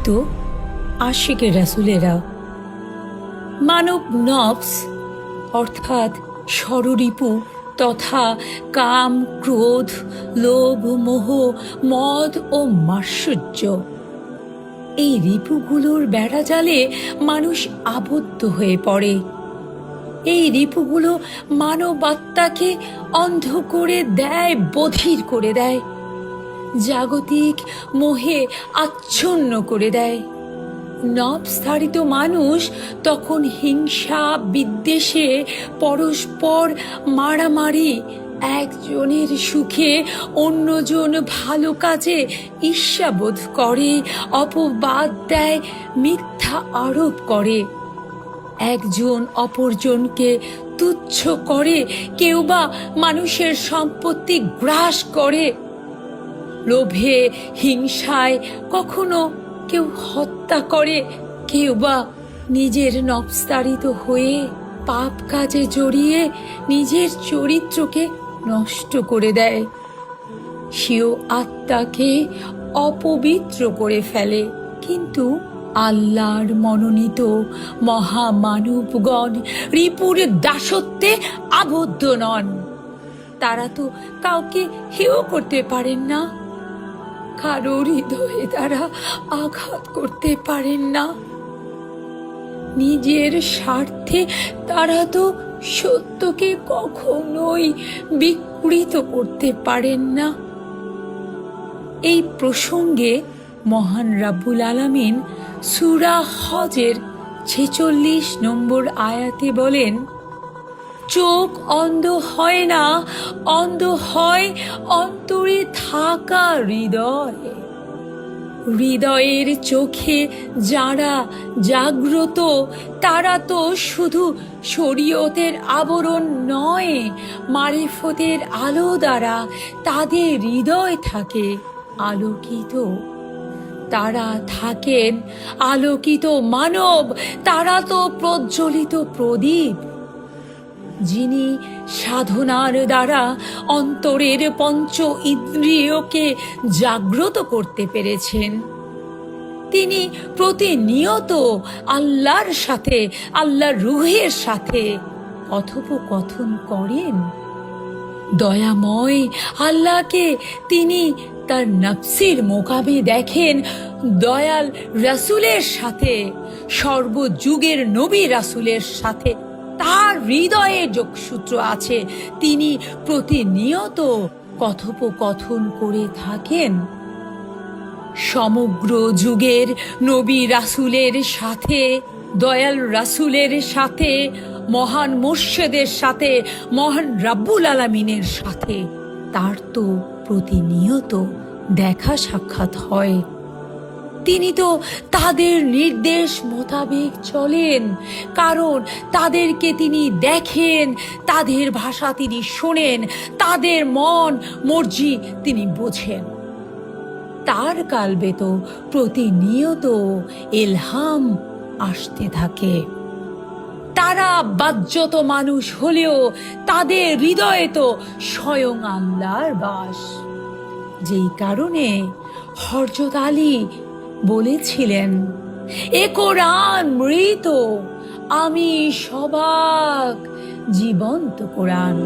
প্রকৃত আশিকে রাসূলেরা। মানব নফস অর্থাৎ ষড়রিপু তথা কাম, ক্রোধ, লোভ, মোহ, মদ ও মাৎসর্য, এই রিপুগুলোর বেড়াজালে মানুষ আবদ্ধ হয়ে পড়ে। এই রিপুগুলো মানব আত্মাকে অন্ধ করে দেয়, বধির করে দেয়, জাগতিক মোহে আচ্ছন্ন করে দেয়। নফসধারিত মানুষ তখন হিংসা, বিদ্বেষে, পরস্পর মারামারি, একজনের সুখে অন্যজন ভালো কাজে ঈর্ষাবোধ করে, অপবাদ দেয়, মিথ্যা আরোপ করে, একজন অপরজনকে তুচ্ছ করে, কেউ বা মানুষের সম্পত্তি গ্রাস করে, লোভে হিংসায় কখনো কেউ হত্যা করে, কেউ বা নিজের নফসতাড়িত হয়ে পাপ কাজে জড়িয়ে নিজের চরিত্রকে নষ্ট করে দেয়, সেও আত্মাকে অপবিত্র করে ফেলে। কিন্তু আল্লাহর মনোনীত মহামানবগণ রিপুর দাসত্বে আবদ্ধ নন। তারা তো কাউকে হেয় করতে পারেন না, কারো হৃদয়ে তারা আঘাত করতে পারেন না, নিজের স্বার্থে তারা তো সত্যকে কখনোই বিকৃত করতে পারেন না। এই প্রসঙ্গে মহান রাব্বুল আলামিন সূরা হজের ৪৬ নম্বর আয়াতে বলেন, চোখ অন্ধ হয় না, অন্ধ হয় অন্তরে থাকা হৃদয়। হৃদয়ের চোখে যারা জাগ্রত তারা তো শুধু শরীয়তের আবরণ নয়, মারিফতের আলো দ্বারা তাদের হৃদয় থাকে আলোকিত। তারা থাকেন আলোকিত মানব, তারা তো প্রজ্বলিত প্রদীপ। যিনি সাধনার দ্বারা অন্তরের পঞ্চ ইন্দ্রিয়কে জাগ্রত করতে পেরেছেন, তিনি প্রতিনিয়ত আল্লাহর সাথে, আল্লাহর রূহের সাথে কথোপকথন করেন। দয়াময় আল্লাহকে তিনি তার নফসের মোকামে দেখেন, দয়াল রাসূলের সাথে, সর্বযুগের নবী রাসূলের সাথে তার হৃদয়ে যোগসূত্র আছে। তিনি প্রতিনিয়ত কথোপকথন করে থাকেন। সমগ্র যুগের নবী রাসূলের সাথে, দয়াল রাসূলের সাথে, মহান মুর্শিদের সাথে, মহান রাব্বুল আলামিনের সাথে তার তো প্রতিনিয়ত দেখা সাক্ষাৎ হয়। তিনি তো তাদের নির্দেশ মোতাবেক চলেন, কারণ তাদেরকে তিনি দেখেন, তাদের ভাষা তিনি শোনেন, তাদের মন মর্জি তিনি বোঝেন। তার কালবে তো প্রতিনিয়ত ইলহাম আসতে থাকে। তারা বাহ্যত মানুষ হলেও তাদের হৃদয়ে তো স্বয়ং আল্লাহর বাস। যেই কারণে হযরত আলী বলেছিলেন, এ কোরআন মৃত, আমি সবাক জীবন্ত কোরআন।